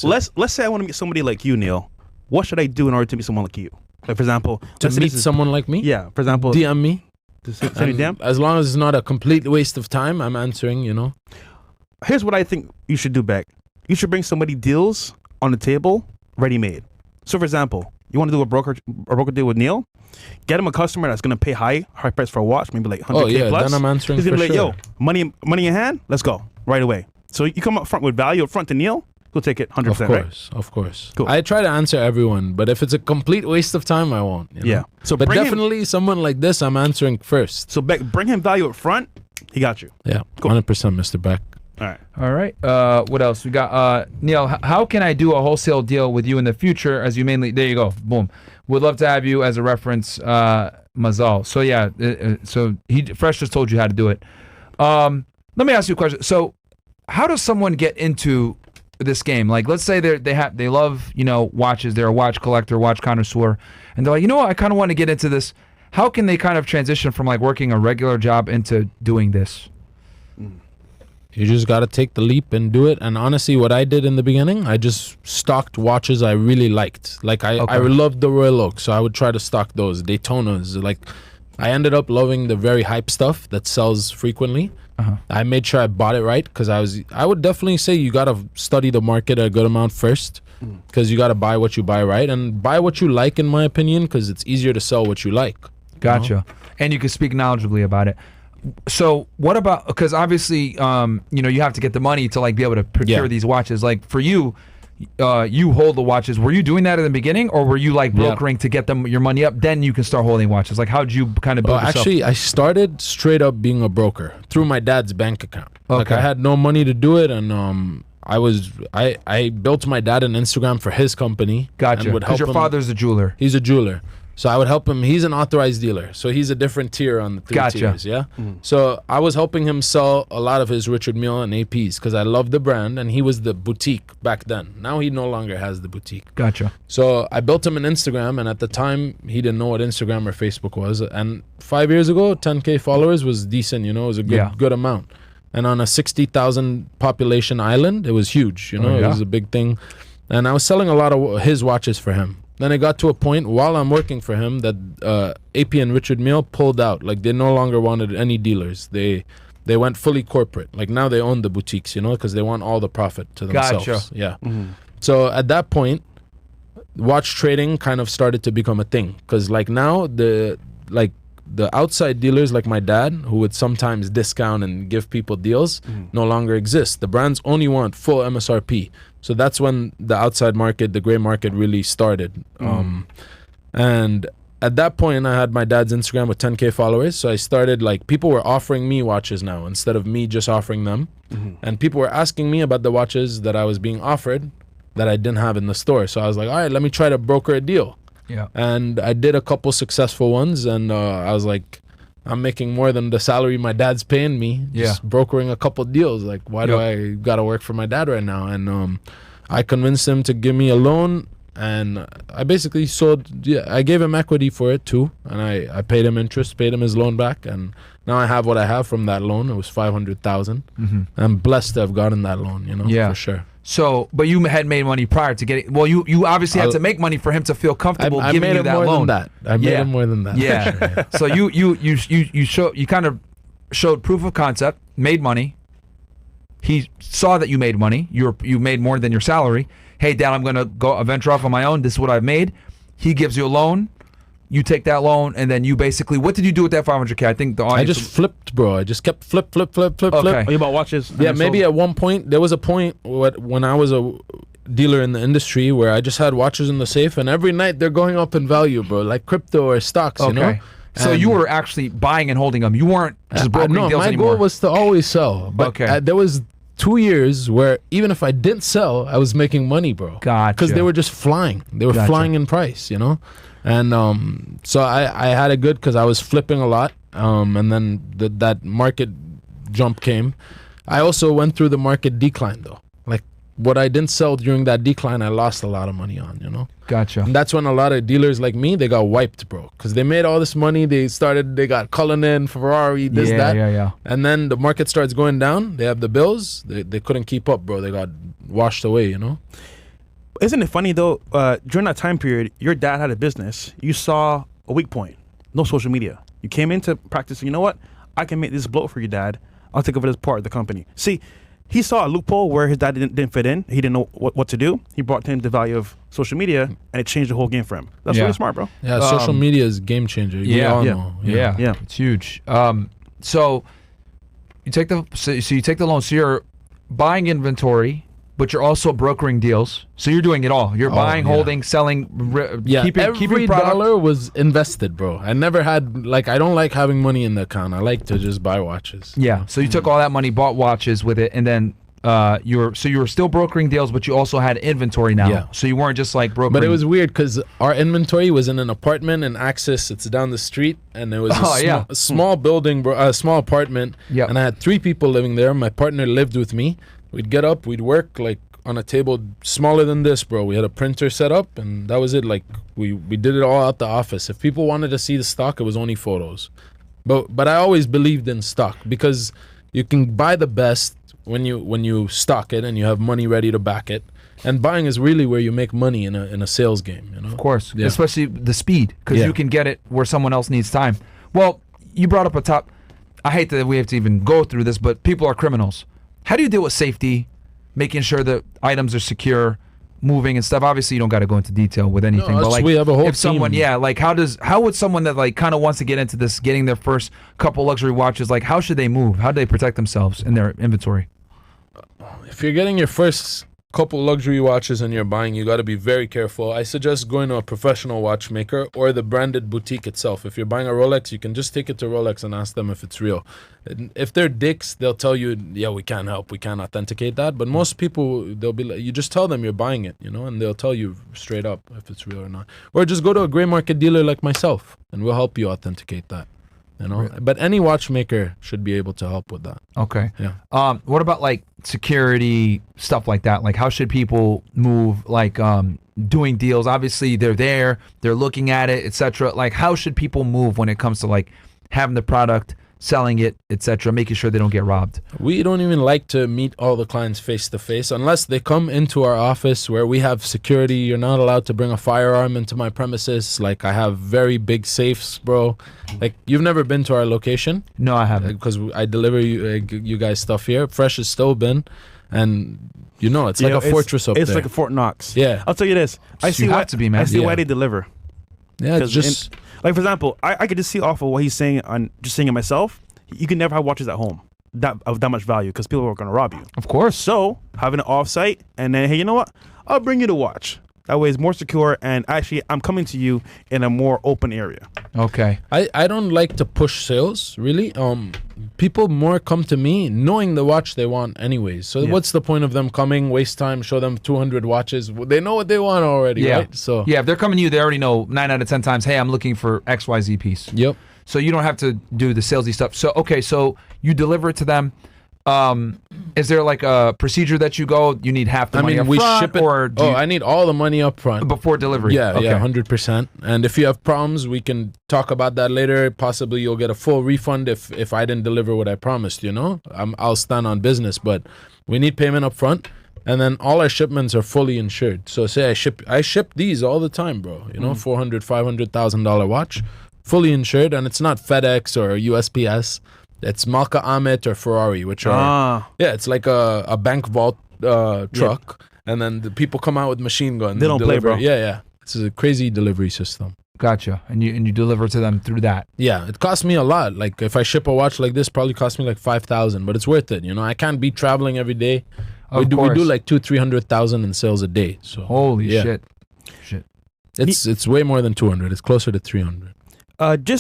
let's say I want to meet somebody like you, Neil. What should I do in order to meet someone like you? Like, for example, to meet someone like me? Yeah. For example, DM me. Send you DM? As long as it's not a complete waste of time, I'm answering, you know. Here's what I think you should do, Beck. You should bring somebody deals on the table, ready-made. So, for example, you want to do a broker deal with Neil? Get him a customer that's going to pay high price for a watch, maybe like 100K plus. Then I'm answering. He's going to for be like, sure. yo, money in hand, let's go right away. So you come up front with value up front to Neil, he'll take it 100%. Of course. Cool. I try to answer everyone, but if it's a complete waste of time, I won't. You know? Yeah. So, but definitely someone like this, I'm answering first. So Beck, bring him value up front. He got you. Yeah, cool. 100%, Mr. Beck. All right. What else we got? Neil, how can I do a wholesale deal with you in the future? As you mainly, there you go. Boom. Would love to have you as a reference, Mazal. So yeah. So Fresh just told you how to do it. Let me ask you a question. So, how does someone get into this game? Like, let's say they love watches. They're a watch collector, watch connoisseur, and they're like, you know what? I kind of want to get into this. How can they kind of transition from like working a regular job into doing this? You just got to take the leap and do it. And honestly, what I did in the beginning, I just stocked watches I really liked. Like I loved the Royal Oak, so I would try to stock those. Daytonas. Like I ended up loving the very hype stuff that sells frequently. I made sure I bought it right because I would definitely say you got to study the market a good amount first because you got to buy what you buy right and buy what you like, in my opinion, because it's easier to sell what you like. Gotcha. And you can speak knowledgeably about it. So what about, because obviously, you have to get the money to like be able to procure these watches. Like for you, you hold the watches. Were you doing that in the beginning, or were you like brokering to get your money up? Then you can start holding watches. Like how did you kind of build yourself? Actually, I started straight up being a broker through my dad's bank account. Like I had no money to do it, and I built my dad an Instagram for his company. Gotcha. Because your father's a jeweler. He's a jeweler. So I would help him. He's an authorized dealer. So he's a different tier on the three tiers, yeah? So I was helping him sell a lot of his Richard Mille and APs because I loved the brand, and he was the boutique back then. Now he no longer has the boutique. Gotcha. So I built him an Instagram, and at the time, he didn't know what Instagram or Facebook was. And 5 years ago, 10K followers was decent, it was a good amount. And on a 60,000 population island, it was huge, it was a big thing. And I was selling a lot of his watches for him. Then it got to a point while I'm working for him that AP and Richard Mille pulled out. Like they no longer wanted any dealers. They went fully corporate. Like now they own the boutiques, because they want all the profit to themselves. Gotcha. Yeah. So at that point, watch trading kind of started to become a thing. Because like now the outside dealers like my dad, who would sometimes discount and give people deals, no longer exist. The brands only want full MSRP. So that's when the outside market, the gray market, really started. And at that point, I had my dad's Instagram with 10K followers. So I started, people were offering me watches now instead of me just offering them. And people were asking me about the watches that I was being offered that I didn't have in the store. So I was like, all right, let me try to broker a deal. Yeah. And I did a couple successful ones, and I was like, I'm making more than the salary my dad's paying me. Just brokering a couple deals. Like, why do I gotta work for my dad right now? And I convinced him to give me a loan, and I basically I gave him equity for it too, and I paid him interest, paid him his loan back, and now I have what I have from that loan. It was $500,000. I'm blessed to have gotten that loan, for sure. So, but you had made money prior to getting. Well, you obviously had to make money for him to feel comfortable giving you that loan. I made him more than that. Yeah. So you kind of showed proof of concept, made money. He saw that you made money. You made more than your salary. Hey, Dad, I'm gonna go venture off on my own. This is what I've made. He gives you a loan. You take that loan, and then you basically, what did you do with that $500K? I think the audience. I just flipped, bro. I just kept flip. Okay. You bought watches? Yeah, maybe at one point, there was a point when I was a dealer in the industry where I just had watches in the safe, and every night they're going up in value, bro, like crypto or stocks, So you were actually buying and holding them. You weren't just brokering deals anymore. My goal was to always sell. But there was 2 years where even if I didn't sell, I was making money, bro. Gotcha. Because they were just flying. They were flying in price, And so I had it good because I was flipping a lot. And then that market jump came. I also went through the market decline, though. Like what I didn't sell during that decline, I lost a lot of money on, Gotcha. And that's when a lot of dealers like me, they got wiped, bro. Because they made all this money. They got Cullinan, Ferrari, that. Yeah. And then the market starts going down. They have the bills. They couldn't keep up, bro. They got washed away, Isn't it funny though? During that time period, your dad had a business. You saw a weak point. No social media. You came into practice. You know what? I can make this bloat for you, Dad. I'll take over this part of the company. See, he saw a loophole where his dad didn't fit in. He didn't know what to do. He brought to him the value of social media, and it changed the whole game for him. That's really smart, bro. Yeah, social media is a game changer. We all know. Yeah, it's huge. So you take the loan. So you're buying inventory, but you're also brokering deals. So you're doing it all. You're buying, holding, selling, keeping every product. dollar was invested, bro. I never had I don't like having money in the account. I like to just buy watches. Yeah. So you took all that money, bought watches with it, and then you were still brokering deals, but you also had inventory now. Yeah. So you weren't just like brokering. But it was weird because our inventory was in an apartment in Axis. It's down the street, and there was a small building, a small apartment. Yeah. And I had 3 people living there. My partner lived with me. We'd get up, we'd work like on a table smaller than this, bro. We had a printer set up, and that was it. Like we did it all out the office. If people wanted to see the stock, it was only photos. But I always believed in stock because you can buy the best when you stock it and you have money ready to back it. And buying is really where you make money in a sales game, you know. Of course, especially the speed, because you can get it where someone else needs time. Well, you brought up a top. I hate that we have to even go through this, but people are criminals. How do you deal with safety, making sure that items are secure, moving and stuff? Obviously, you don't got to go into detail with anything. No, but like, we have a whole if someone, team. how would someone that like kind of wants to get into this, getting their first couple luxury watches, like how should they move? How do they protect themselves in their inventory? If you're getting your first couple luxury watches and you're buying, you got to be very careful. I suggest going to a professional watchmaker or the branded boutique itself. If you're buying a Rolex, you can just take it to Rolex and ask them if it's real. And if they're dicks, they'll tell you, yeah, we can't help, we can't authenticate that. But most people, they'll be like, you just tell them you're buying it, you know, and they'll tell you straight up if it's real or not. Or just go to a gray market dealer like myself and we'll help you authenticate that. You know, Really? But any watchmaker should be able to help with that. Okay. Yeah. What about like security stuff like that? Like how should people move? Like doing deals. Obviously, they're there, they're looking at it, etc. Like how should people move when it comes to like having the product, selling it, etc., making sure they don't get robbed? We don't even like to meet all the clients face to face unless they come into our office where we have security. You're not allowed to bring a firearm into my premises. Like I have very big safes, bro. Like you've never been to our location? No, I haven't. Because I deliver you guys stuff here. Fresh has still been, and you know it's like a fortress up there. It's like a Fort Knox. Yeah. I'll tell you this. I see why they deliver. Yeah, it's just like for example, I could just see off of what he's saying on just seeing it myself. You can never have watches at home of that much value because people are going to rob you. Of course. So having it off-site and then, hey, you know what? I'll bring you the watch. That way it's more secure, and actually I'm coming to you in a more open area. Okay. I don't like to push sales, really. People more come to me knowing the watch they want anyways. So what's the point of them coming, waste time, show them 200 watches? They know what they want already, right? So yeah, if they're coming to you, they already know 9 out of 10 times, hey, I'm looking for XYZ piece. Yep. So you don't have to do the salesy stuff. So, okay, so you deliver it to them. Is there like a procedure that you go, you need half the money up front? Ship it. Or I need all the money up front. Before delivery? Yeah, 100%. And if you have problems, we can talk about that later. Possibly you'll get a full refund if I didn't deliver what I promised, you know? I'll stand on business, but we need payment up front. And then all our shipments are fully insured. So say I ship these all the time, bro. You know, $400,000, $500,000 watch, fully insured, and it's not FedEx or USPS. It's Malka Amit or Ferrari, which are it's like a bank vault truck, and then the people come out with machine guns. They don't play, bro. Yeah. This is a crazy delivery system. Gotcha. And you deliver to them through that. Yeah, it costs me a lot. Like if I ship a watch like this, probably costs me like $5,000, but it's worth it. You know, I can't be traveling every day. We do like 200,000-300,000 in sales a day. So holy shit. It's way more than 200. It's closer to 300. Just